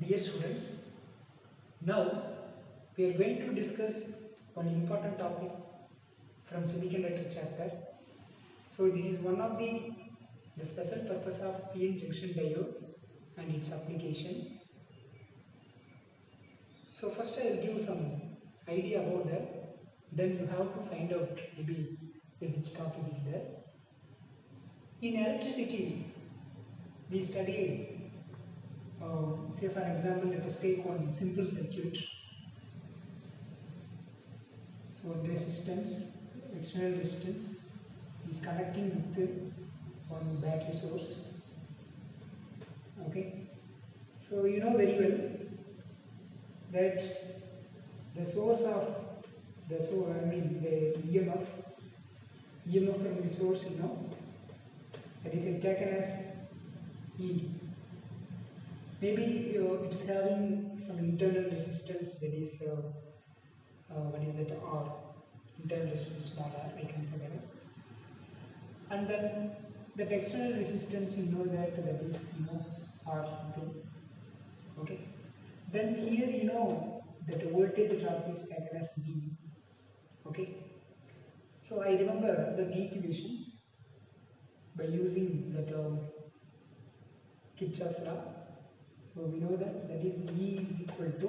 Dear students, now we are going to discuss one important topic from semiconductor chapter. So this is one of the special purpose of PN junction diode and its application. So first I will give some idea about that, then you have to find out maybe which topic is there. In electricity, we study say for example, let us take one simple circuit. So resistance, external resistance is connecting with one battery source. Okay. So you know very well that the source of the EMF from the source, that is taken as E. Maybe it's having some internal resistance, that is what is that, R, internal resistance small r, I consider it. And then that external resistance, that is R something. Okay. Then here that voltage drop is taken as V. Okay. So I remember the equations by using that Kirchhoff law. So we know that is E is equal to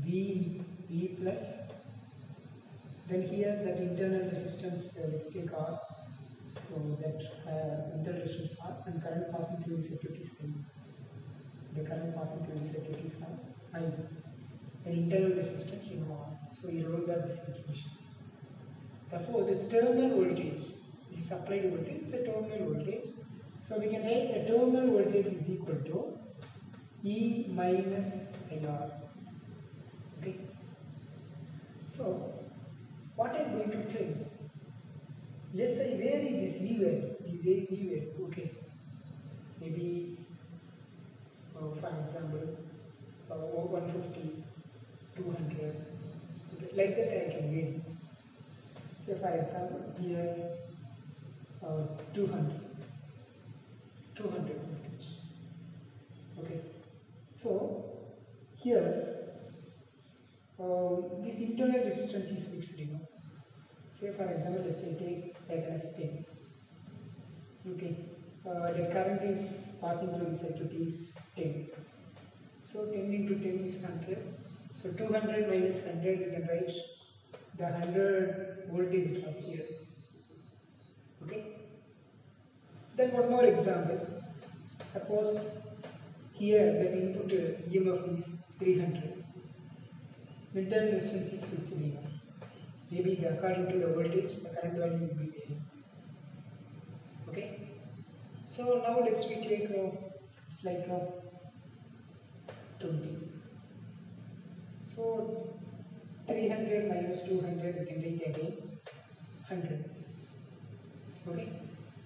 V plus, then here that internal resistance, let's take R, so that internal resistance R, and current passing through the circuit is I. The current passing through the circuit is I. And internal resistance R. So you remember this equation. Therefore, the terminal voltage, this is applied voltage, it's a terminal voltage. So we can write the terminal voltage is equal to E minus IR. Okay. So what I am going to tell you, let's say vary this E value, okay. Maybe for example 150, 200, okay. Like that I can vary. Say for example here 200 voltage. Okay. So here this internal resistance is fixed. Say for example, let's say take as 10. Okay. The current is passing through the circuit is 10. So 10 into 10 is 100. So 200 minus 100, we can write the 100 voltage drop here. Okay. Then one more example. Suppose here the input EMF is 300. Internal resistance is fixed. Maybe according to the voltage, the current value will be varying. Okay. So now let's we take it's like 20. So 300 minus 200, we can write again 100. Okay.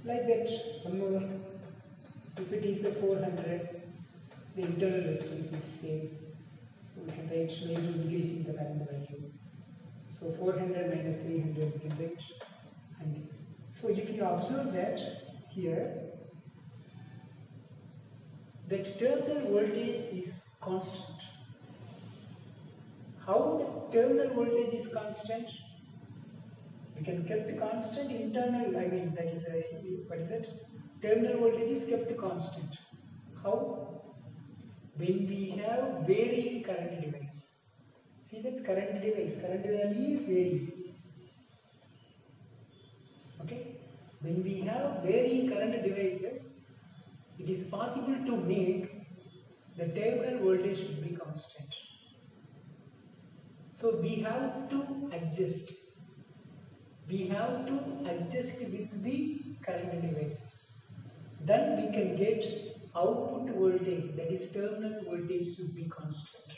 Like that, one more. If it is a 400, the internal resistance is same. So we can write maybe increasing the current value. So 400 minus 300, we can write 100. So if you observe that here, that terminal voltage is constant. How the terminal voltage is constant? We can kept constant internal, that is what is that? Terminal voltage is kept constant. How? When we have varying current device. See that current value is varying. Okay? When we have varying current devices, it is possible to make the terminal voltage should be constant. So we have to adjust. We have to adjust with the current devices. Then we can get output voltage, that is terminal voltage should be constant.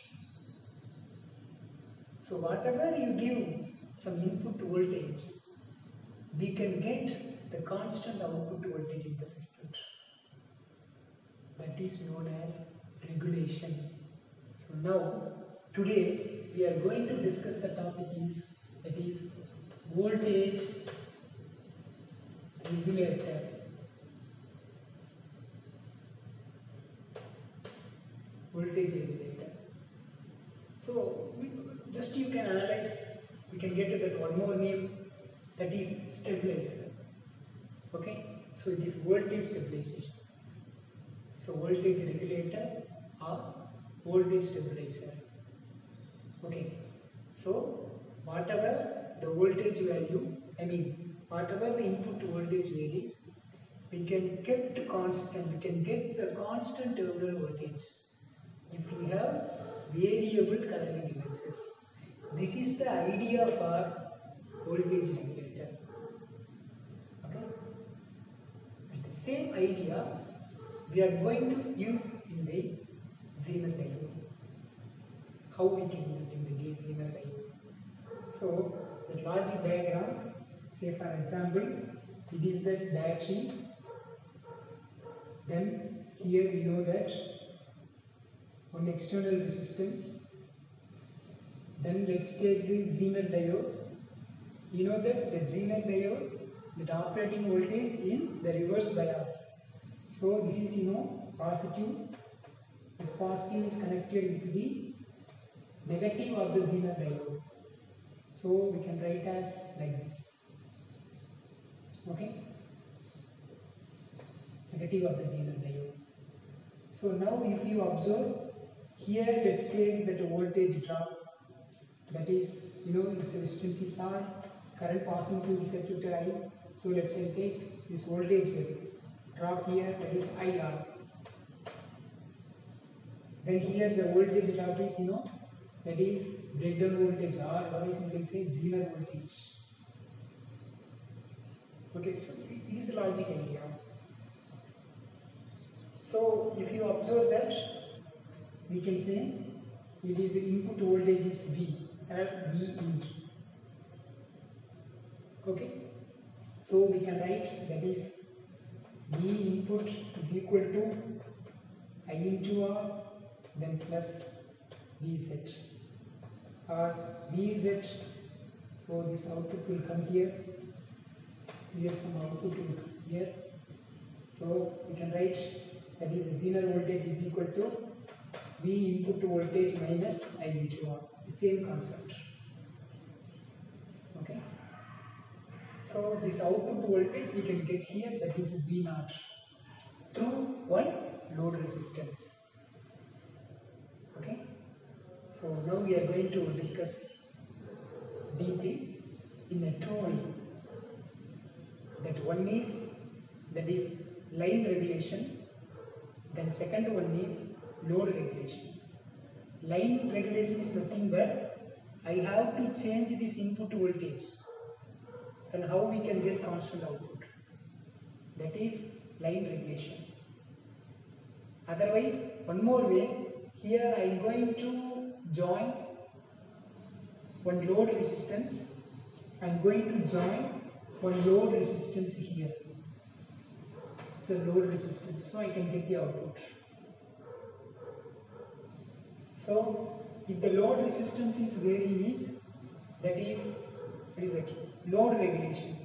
So whatever you give some input voltage, we can get the constant output voltage in the circuit. That is known as regulation. So now, today we are going to discuss the topic that is voltage regulator. voltage regulator. So just you can analyze, we can get to that one more name, that is stabilizer. Okay, so it is voltage stabilization. So voltage regulator or voltage stabilizer. Okay, so whatever the voltage value, whatever the input voltage varies, we can kept constant, we can get the constant terminal voltage if we have variable current devices. This is the idea for voltage regulator. Okay, and the same idea we are going to use in the Zener diode. How we can use it in the Zener diode? So the logic diagram, say for example, it is the diode sheet. Then here we know that one external resistance. Then let's take the Zener diode. You know that the Zener diode, the operating voltage in the reverse bias. So this is positive. This positive is connected with the negative of the Zener diode. So we can write as like this. Okay, negative of the Zener diode. So now if you observe here, let's take that voltage drop. That is, its resistance is R, current passing through the circuit I. So let's say take this voltage drop here, that is IR. Then here the voltage drop is, that is breakdown voltage R, otherwise you can say Zener voltage. Okay, so it is a logic idea. So if you observe that, we can say it is input voltage is V, V int. Okay, so we can write that is V input is equal to I into R, then plus Vz, or Vz. So this output will come here. Here some output will come here. So we can write that is Zener voltage is equal to V input voltage minus I into R. The same concept. Okay. So this output voltage we can get here, that is V naught, through one load resistance. Okay. So now we are going to discuss deeply in a two way. That one is line regulation. Then second one is load regulation. Line regulation is nothing but I have to change this input voltage. And how we can get constant output? That is line regulation. Otherwise, one more way, here I am going to join one load resistance. I am going to join one load resistance here. So load resistance, so I can get the output. So if the load resistance is varying, that is like load regulation.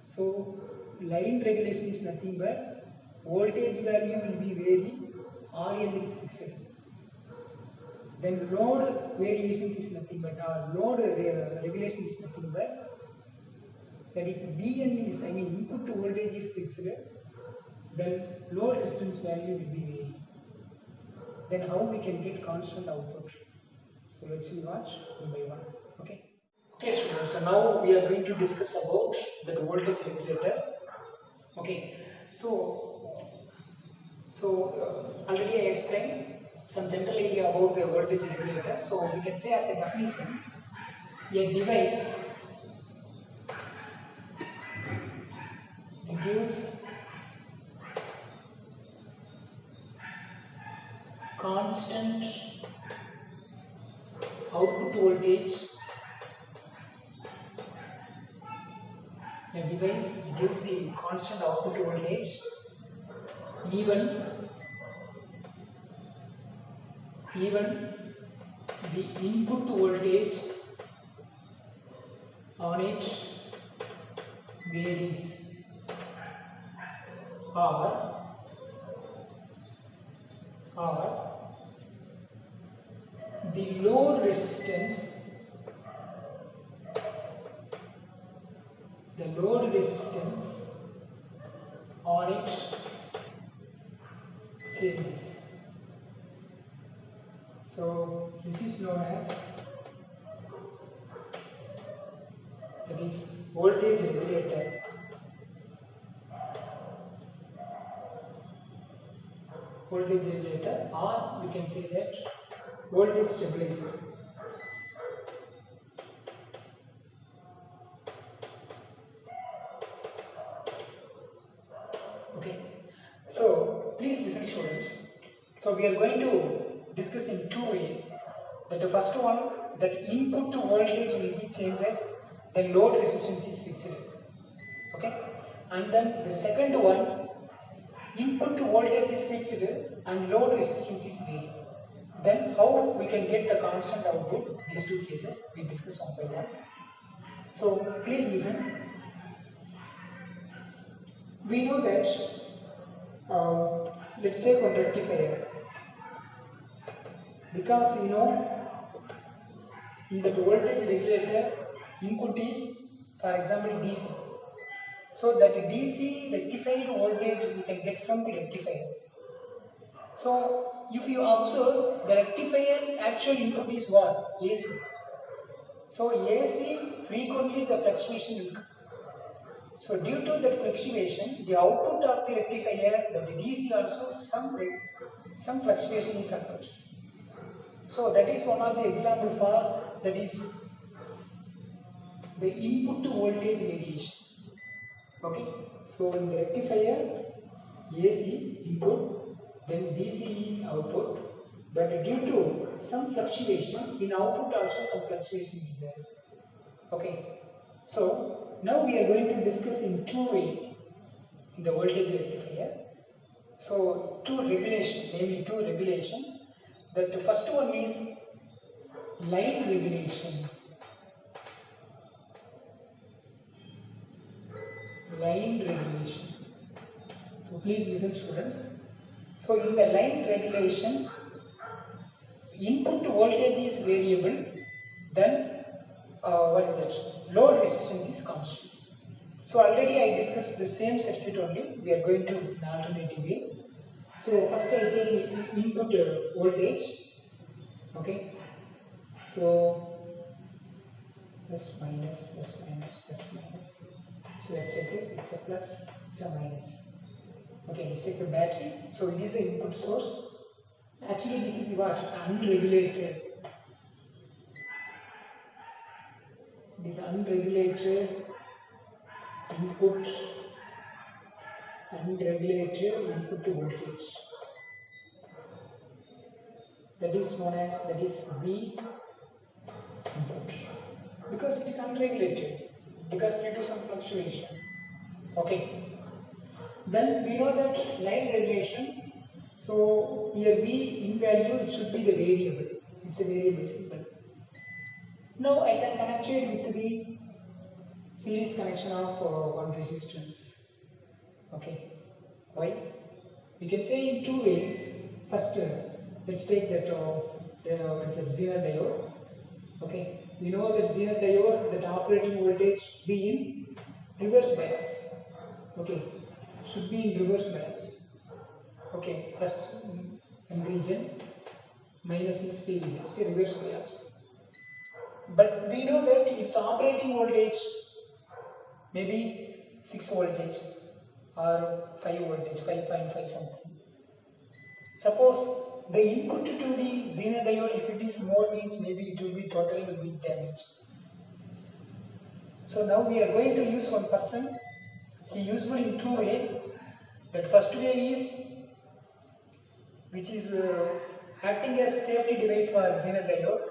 So line regulation is nothing but voltage value will be varying, RL is fixed. Then load variations is nothing but, load regulation is nothing but, that is BN is, input to voltage is fixed, then load resistance value will be varying. Then how we can get constant output? So let's see, watch one by one. Okay. Okay, students. So now we are going to discuss about the voltage regulator. Okay. So already I explained some general idea about the voltage regulator. So we can say as a definition, a device gives constant output voltage. A device which gives the constant output voltage even the input voltage on it varies, or resistance on it changes. So this is known as, that is, voltage regulator. Voltage regulator, or we can say that voltage stabilizer. Okay, so please listen, students. So we are going to discuss in two ways. That the first one, that input to voltage will be changes, then load resistance is fixed. Okay, and then the second one, input to voltage is fixed and load resistance is varying. Then how we can get the constant output? These two cases we discuss one by one. So please listen. We know that, let's take one rectifier, because we know in the voltage regulator input is, for example, DC. So that DC rectified voltage we can get from the rectifier. So if you observe, the rectifier actual input is what? AC. So AC frequently the fluctuation will come. So due to that fluctuation, the output of the rectifier, that the DC also some fluctuation is occurs. So that is one of the example for, that is the input to voltage variation. Okay, so in the rectifier, AC input, then DC is output, but due to some fluctuation in output also some fluctuation is there. Okay, so now we are going to discuss in two ways in the voltage rectifier. So two regulation, namely two regulation. That the first one is line regulation. Line regulation. So please listen, students. So in the line regulation, input to voltage is variable, then what is that? Load resistance is constant. So already I discussed the same circuit only. We are going to an alternative way. So first I take input voltage. Okay. So plus minus, plus minus, plus minus. So let's take it. It's a plus, it's a minus. Okay, let's take the battery. So it is the input source. Actually, this is what? Unregulated. This unregulated input, to voltage. That is known as, that is V input. Because it is unregulated, because due to some fluctuation. Okay. Then we know that line regulation. So here V in value, it should be the variable. It's a variable symbol. Now I can connect it with the series connection of one resistance. Okay. Why? We can say in two ways. First, let's take that it's a Zener diode. Okay. We know that Zener diode, that operating voltage be in reverse bias. Okay. Should be in reverse bias. Okay. Plus N region, minus is P region. Say reverse bias. But we know that its operating voltage maybe 6 voltage or 5 voltage, 5.5 something. Suppose the input to the Zener diode, if it is more, means maybe it will be totally will be damaged. So now we are going to use one person. He usually in two ways. That first way is, which is acting as a safety device for Zener diode.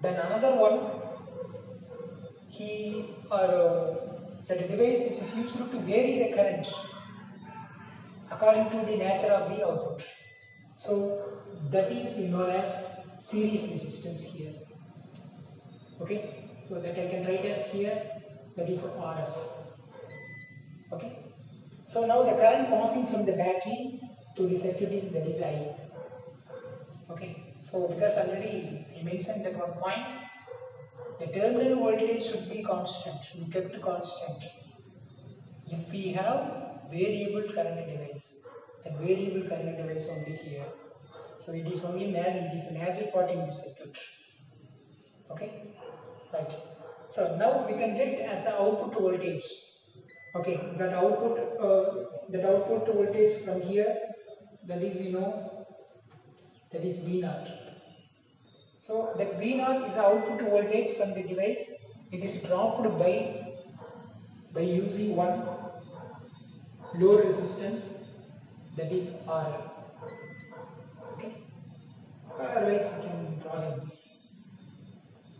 Then another one, that device which is used to vary the current according to the nature of the output. So that is known as series resistance here. Okay, so that I can write as here, that is RS. Okay, so now the current passing from the battery to the circuit is, that is I. Okay, So because already I mentioned that one point, the terminal voltage should be constant, should be kept constant. If we have variable current device, that variable current device only here. So it is only it is a major part in this circuit. Okay, right. So now we can get as the output voltage. Okay, that output voltage from here, that is that is V naught. So that V naught is the output voltage from the device. It is dropped by using one load resistance, that is RL. Okay, or otherwise you can draw like this.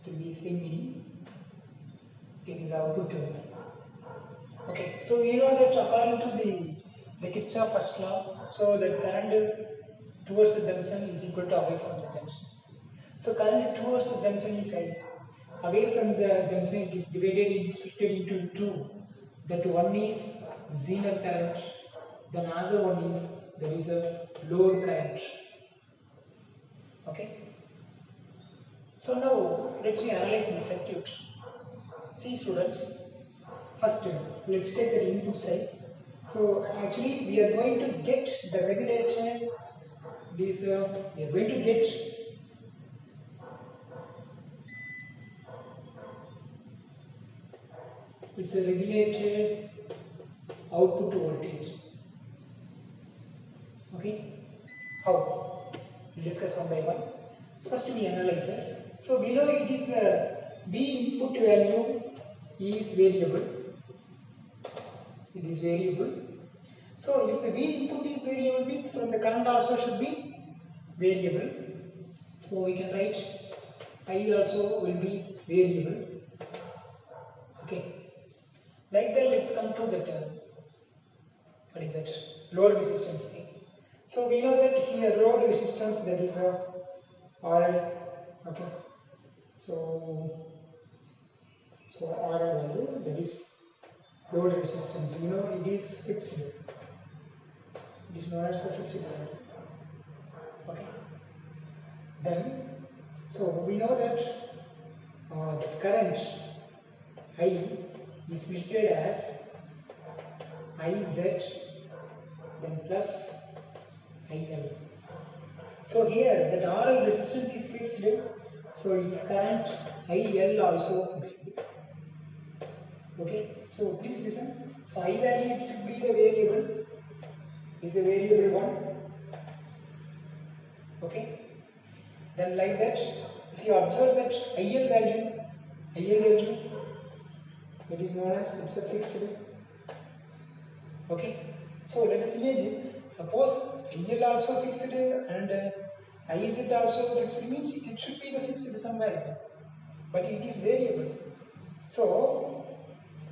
It will be same meaning. It is the output terminal. Okay, so you know that according to the Kirchhoff first law, so that current towards the junction is equal to away from the junction. So current towards the junction is I. Away from the junction it is split into two. That one is Zener current, then another one is there is a load current. Okay. So now let's analyze the circuit. See students, first let's take the input side. So actually we are going to get the regulator. We are going to get it's a regulated output voltage. Okay, how? We'll discuss one by one. So first we analyze this. So below it is the V input value is variable. It is variable. So if the V input is variable means from the current also should be variable. So we can write I also will be variable. Okay. Like that, let's come to that. What is that? Load resistance thing. So we know that here load resistance, that is a RL. Okay. So RL value, that is load resistance. You know it is fixed. It is known as the fixed value. Okay. Then, so we know that the current I is split as IZ then plus IL. So here that RL resistance is fixed, so its current IL also fixed. Okay, so please listen. So I value it should be the variable, is the variable one. Okay, then like that, if you observe that IL value, that is known as it's a fixed. Okay, so let us imagine, suppose IL also fixed and IZ also fixed, means it should be the fixed somewhere, but it is variable. So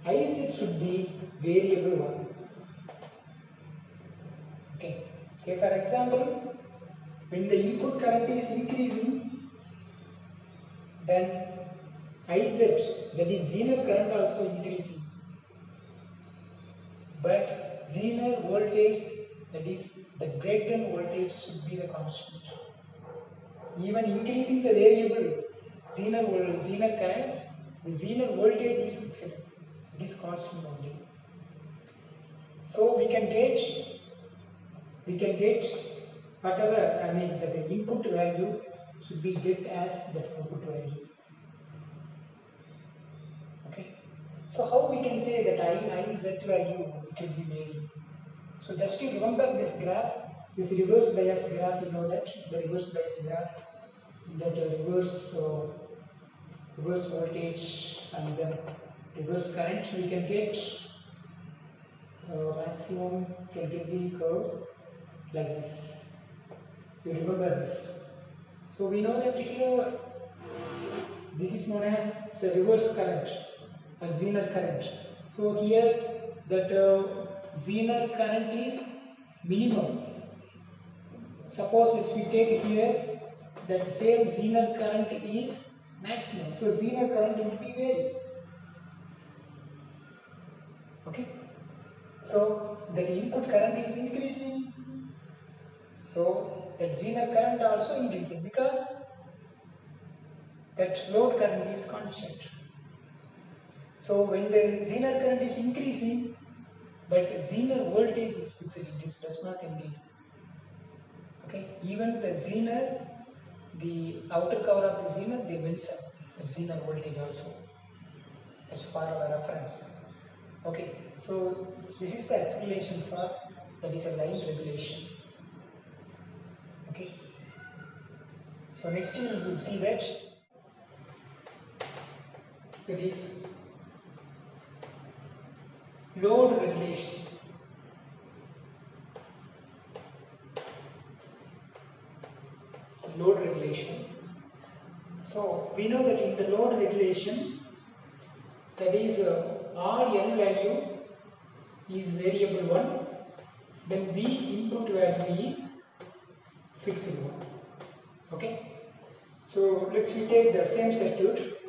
IZ should be variable one. Okay, say for example, when the input current is increasing, then IZ, that is Zener current, also increasing. But Zener voltage, that is the breakdown voltage, should be the constant. Even increasing the variable Zener current, the Zener voltage is fixed. It is constant only. So we can get whatever, I mean that the input value should be get as that output value. Okay. So how we can say that IZ value it will be varying? So just to remember this graph, this reverse bias graph, you know that the reverse bias graph, that reverse voltage and then reverse current, we can get maximum, can get the curve like this. You remember this. So we know that here this is known as the reverse current or Zener current. So here that Zener current is minimum. Suppose let's we take here that same Zener current is maximum. So Zener current will be varied. Okay. So the input current is increasing. So that zener current also increasing because that load current is constant. So when the zener current is increasing, but zener voltage is fixed, it does not increase. Okay, even the zener, the outer cover of the zener, they bends up the zener voltage also. That's for our reference. Okay, so this is the explanation for that is a line regulation. Okay, so next we will see that is load regulation. So load regulation. So we know that in the load regulation, that is Rn value is variable 1, then V input value is fixed 1. Okay. So let's take the same circuit.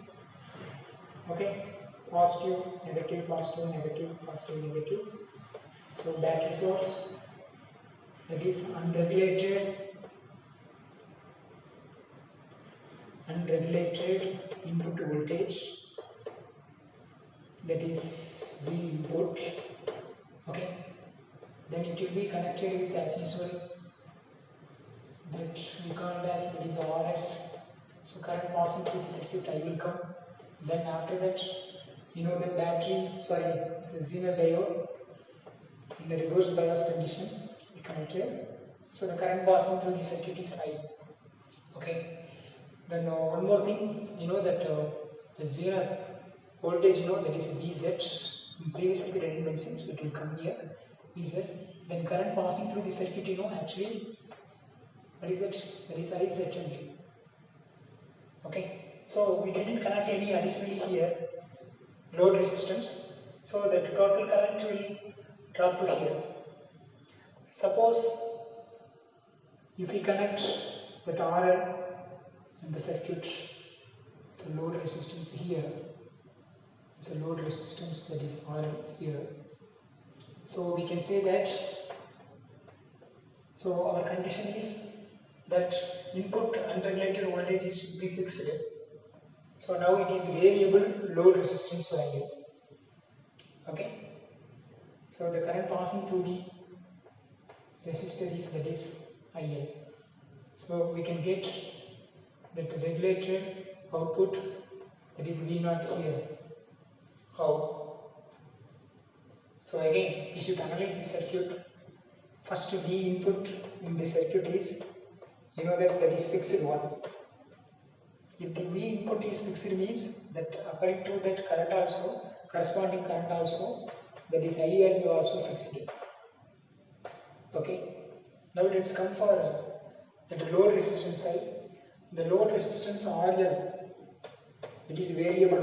Okay. Positive, negative, positive, negative, positive, negative. So battery source, that is unregulated input voltage, that is V input. Okay, then it will be connected with as usual that we call it as that is RS. So current passing through the circuit I will come. Then after that, you know the battery, zener diode in the reverse bias condition we connected. So the current passing through the circuit is I. Okay. Then one more thing, you know that the zener voltage, you know that is VZ. Previously we didn't mention, so it will come here VZ. Then current passing through the circuit, you know, actually what is that? That is IZ only. Okay, so we didn't connect any additionally here load resistance, so the total current will drop to here. Suppose if we connect that RL in the circuit, so load resistance here, it's a load resistance that is RL here. So we can say that, so our condition is that input unregulated voltage should be fixed. So now it is variable load resistance value. Okay. So the current passing through the resistor is that is IL. So we can get that regulated output, that is V0 here. How? So again we should analyze the circuit. First V input in the circuit is, you know that is fixed 1. If the V input is fixed means that according to that current also, corresponding current also, that is I value also fixed. Okay. Now let's come for the load resistance side. The load resistance RL, it is variable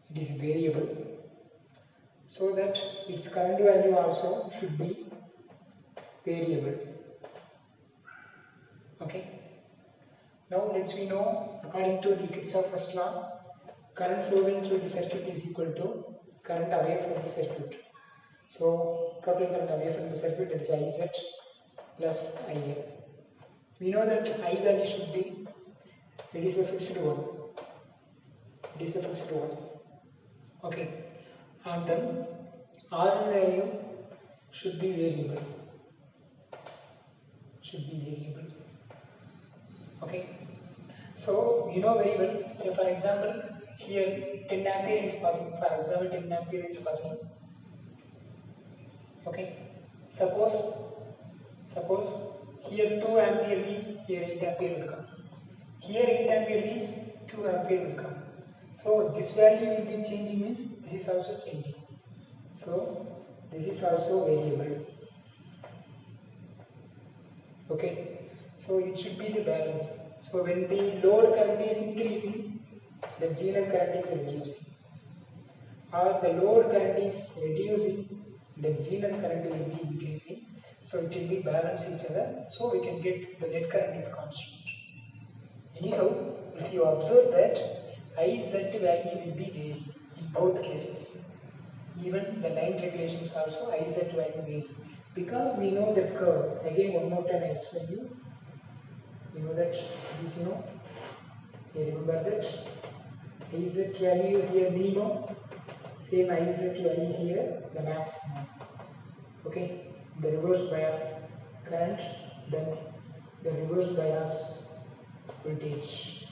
1. It is variable. So that its current value also should be variable. Okay. Now we know according to the Kirchhoff's first law, current flowing through the circuit is equal to current away from the circuit. So total current away from the circuit, that is IZ plus IL. We know that I value should be, it is the fixed one. It is the fixed one. Okay. And then R value should be variable. Should be variable. Okay. So you know very well, say for example, here 10 ampere is passing, for example 10 ampere is passing. Okay. Suppose here 2 ampere means here 8 ampere will come. Here 8 ampere means 2 ampere will come. So this value will be changing means this is also changing. So this is also variable. Okay. So it should be the balance. So when the load current is increasing, the zener current is reducing. Or the load current is reducing, the zener current will be increasing. So it will be balance each other. So we can get the net current is constant. Anyhow, if you observe that IZ value will be varied in both cases. Even the line regulations also IZ value vary. Because we know that curve, again one more time I explain you. We know that this is, you remember that Iz value here minimum, same Iz value here the maximum. Okay, the reverse bias current, then the reverse bias voltage.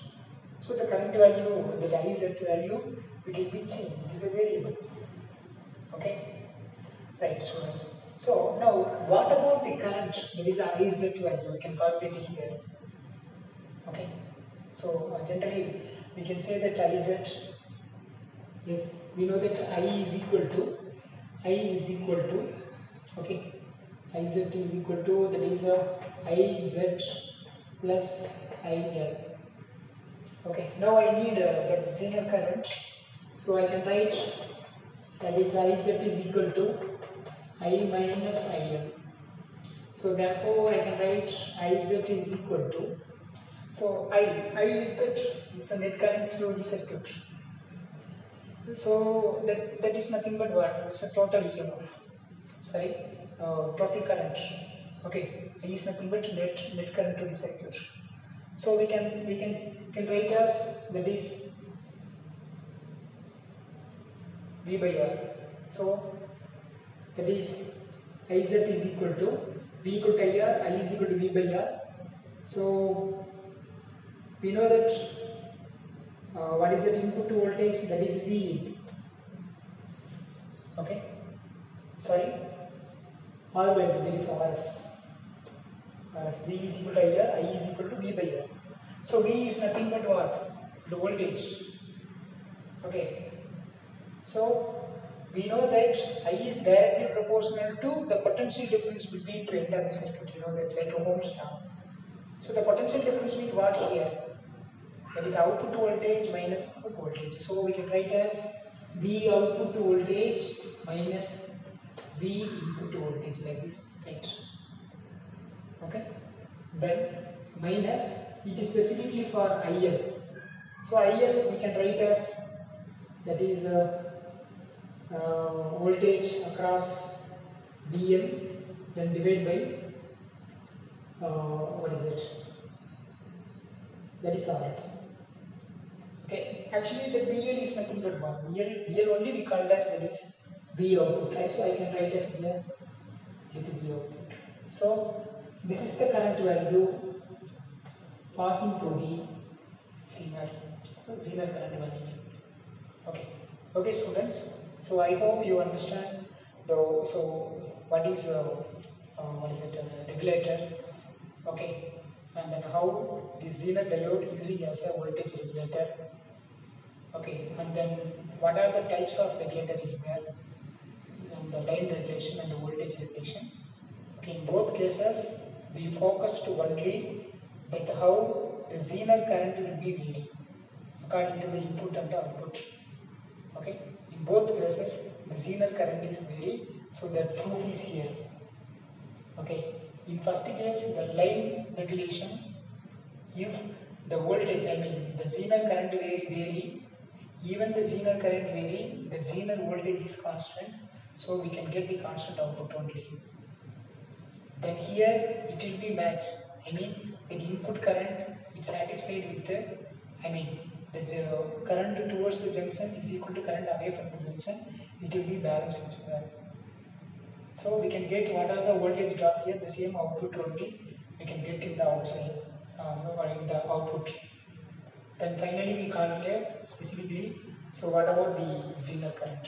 So the current value, the Iz value, we can be changed. It is a variable. Okay. Right, students. So now, what about the current? That is the Iz value. We can calculate it here. Okay. So generally, we can say that Iz. Yes, we know that I is equal to. Okay. Iz is equal to, that is Iz plus IL. Okay. Now I need that Zener current. So I can write that is Iz is equal to I minus IL. So therefore I can write Iz is equal to, so I is that it's a net current through the circuit. So that is nothing but what? It's a total EMF. Sorry, total current. Okay, I is nothing but net current to the circuit. So we can write as, that is V by R. So that is Iz is equal to V equal to IR, I is equal to V by R. So we know that what is that input voltage? That is V. Okay. Sorry. R by that is RS. V is equal to IR, I is equal to V by R. So V is nothing but what? The voltage. Okay. So we know that I is directly proportional to the potential difference between two ends of the circuit. You know that, like a Ohm's law. So the potential difference means what here? That is output voltage minus input voltage. So we can write as V output voltage minus V input voltage, like this, right? Okay. Then minus, it is specifically for IL. So IL we can write as, that is voltage across Vm, then divide by what is it? That is R. Okay, actually the VL is nothing but one. VL only we call as, that is V output, right? So I can write as here, this is V output. So this is the current value passing through the Zener. So Zener current values. Okay. Okay, students. So I hope you understand what is regulator. Okay, and then how the Zener diode using as a voltage regulator. Okay, and then what are the types of regulator is there, and the line regulation and the voltage regulation. Okay, in both cases we focused only that how the Zener current will be varying according to the input and the output. Okay, in both cases the Zener current is vary, so that proof is here. Okay, in first case the line regulation, if the voltage, I mean the Zener current vary, even the Zener current vary, the Zener voltage is constant, so we can get the constant output only. Then here it will be matched, I mean the input current is satisfied with the, I mean the current towards the junction is equal to current away from the junction, it will be balanced each other. So we can get what are the voltage drop here, the same output only we can get in the outside, in the output. Then finally we calculate specifically, so what about the Zener current?